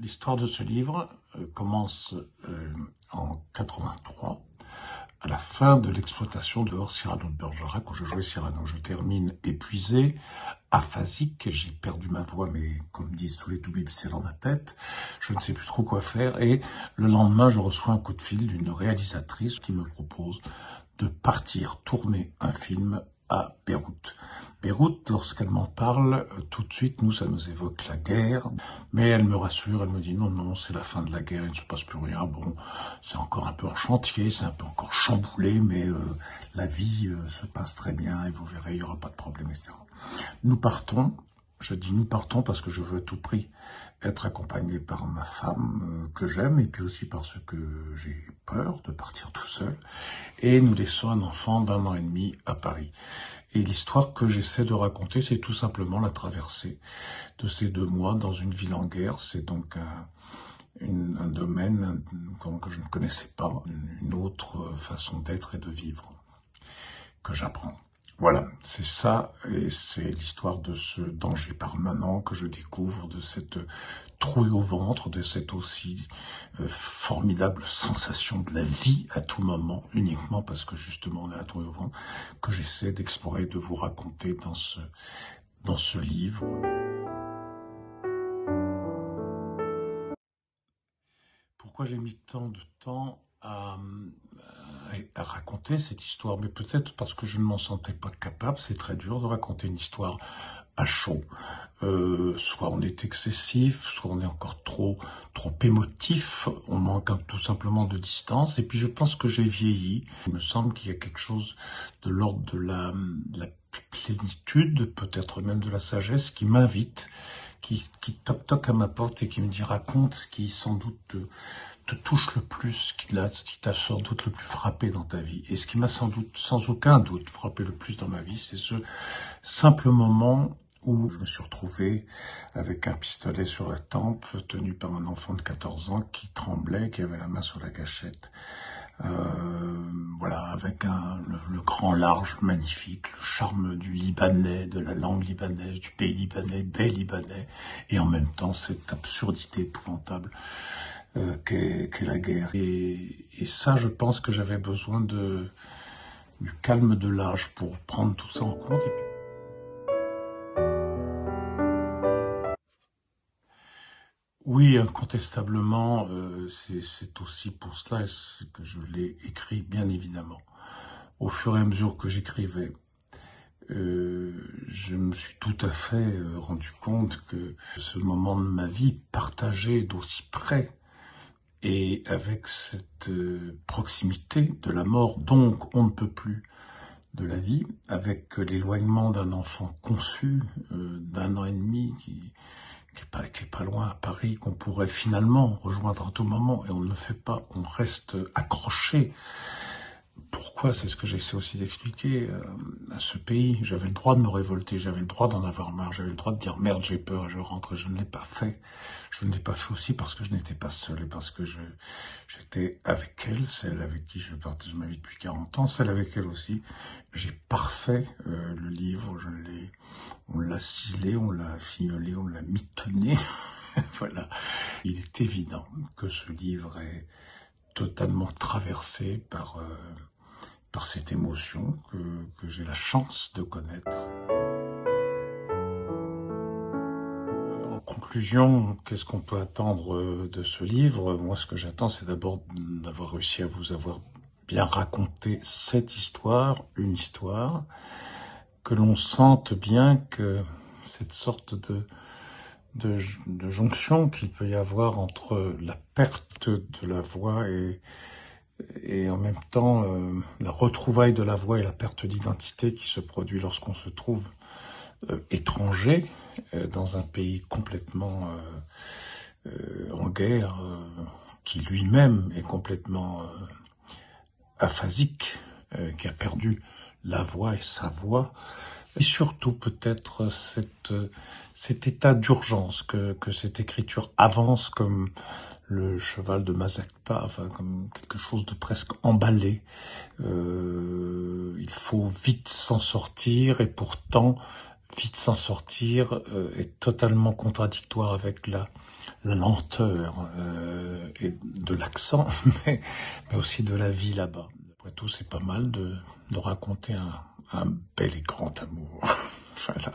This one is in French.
L'histoire de ce livre commence en 83, à la fin de l'exploitation de Cyrano de Bergerac, où je jouais Cyrano. Je termine épuisé, aphasique, j'ai perdu ma voix, mais comme disent tous les toubibs, c'est dans ma tête. Je ne sais plus trop quoi faire, et le lendemain, je reçois un coup de fil d'une réalisatrice qui me propose de partir tourner un film à Beyrouth. Beyrouth, lorsqu'elle m'en parle, tout de suite, ça nous évoque la guerre, mais elle me rassure, elle me dit non, c'est la fin de la guerre, il ne se passe plus rien, bon, c'est encore un peu en chantier, c'est un peu encore chamboulé, mais la vie se passe très bien, et vous verrez, il n'y aura pas de problème, etc. Nous partons, je dis nous partons parce que je veux à tout prix être accompagné par ma femme que j'aime, et puis aussi parce que j'ai peur de partir tout seul, et nous laissons un enfant d'1 an et demi à Paris. Et l'histoire que j'essaie de raconter, c'est tout simplement la traversée de ces 2 mois dans une ville en guerre. C'est donc un domaine que je ne connaissais pas, une autre façon d'être et de vivre que j'apprends. Voilà, c'est ça, et c'est l'histoire de ce danger permanent que je découvre, de cette trouille au ventre, de cette aussi formidable sensation de la vie à tout moment, uniquement parce que justement on est à trouille au ventre, que j'essaie d'explorer, de vous raconter dans ce livre. Pourquoi j'ai mis tant de temps à raconter cette histoire? Mais peut-être parce que je ne m'en sentais pas capable. C'est très dur de raconter une histoire à chaud. Soit on est excessif, soit on est encore trop émotif, on manque tout simplement de distance. Et puis je pense que j'ai vieilli. Il me semble qu'il y a quelque chose de l'ordre de la plénitude, peut-être même de la sagesse, qui m'invite, qui toque à ma porte et qui me dit raconte ce qui sans doute te touche le plus, qui t'a sans doute le plus frappé dans ta vie. Et ce qui m'a sans aucun doute frappé le plus dans ma vie, c'est ce simple moment où je me suis retrouvé avec un pistolet sur la tempe, tenu par un enfant de 14 ans qui tremblait, qui avait la main sur la gâchette. Voilà, avec le grand large magnifique, le charme du Libanais, de la langue libanaise, du pays libanais, des Libanais, et en même temps cette absurdité épouvantable qu'est la guerre. Et ça, je pense que j'avais besoin du calme de l'âge pour prendre tout ça en compte. Oui, incontestablement, c'est aussi pour cela que je l'ai écrit, bien évidemment. Au fur et à mesure que j'écrivais, je me suis tout à fait rendu compte que ce moment de ma vie partagé d'aussi près et avec cette proximité de la mort, donc on ne peut plus de la vie, avec l'éloignement d'un enfant conçu d'1 an et demi qui est pas loin à Paris, qu'on pourrait finalement rejoindre à tout moment, et on ne le fait pas, on reste accroché. Pourquoi? C'est ce que j'essaie aussi d'expliquer à ce pays. J'avais le droit de me révolter, j'avais le droit d'en avoir marre, j'avais le droit de dire merde, j'ai peur, je rentre, et je ne l'ai pas fait. Je ne l'ai pas fait aussi parce que je n'étais pas seul, et parce que j'étais avec elle, celle avec qui je partage ma vie depuis 40 ans, celle avec elle aussi. J'ai parfait le livre, on l'a ciselé, on l'a fignolé, on l'a mitonné. Voilà. Il est évident que ce livre est totalement traversé par cette émotion que j'ai la chance de connaître. En conclusion, qu'est-ce qu'on peut attendre de ce livre? Moi, ce que j'attends, c'est d'abord d'avoir réussi à vous avoir bien raconté cette histoire, une histoire, que l'on sente bien que cette sorte de jonction qu'il peut y avoir entre la perte de la voix et en même temps la retrouvaille de la voix et la perte d'identité qui se produit lorsqu'on se trouve étranger dans un pays complètement en guerre, qui lui-même est complètement aphasique, qui a perdu la voix et sa voix. Et surtout peut-être cet état d'urgence que cette écriture avance comme le cheval de Mazeppa, enfin comme quelque chose de presque emballé. Il faut vite s'en sortir, et pourtant vite s'en sortir est totalement contradictoire avec la lenteur et de l'accent, mais aussi de la vie là-bas. Après tout, c'est pas mal de raconter un bel et grand amour. Voilà.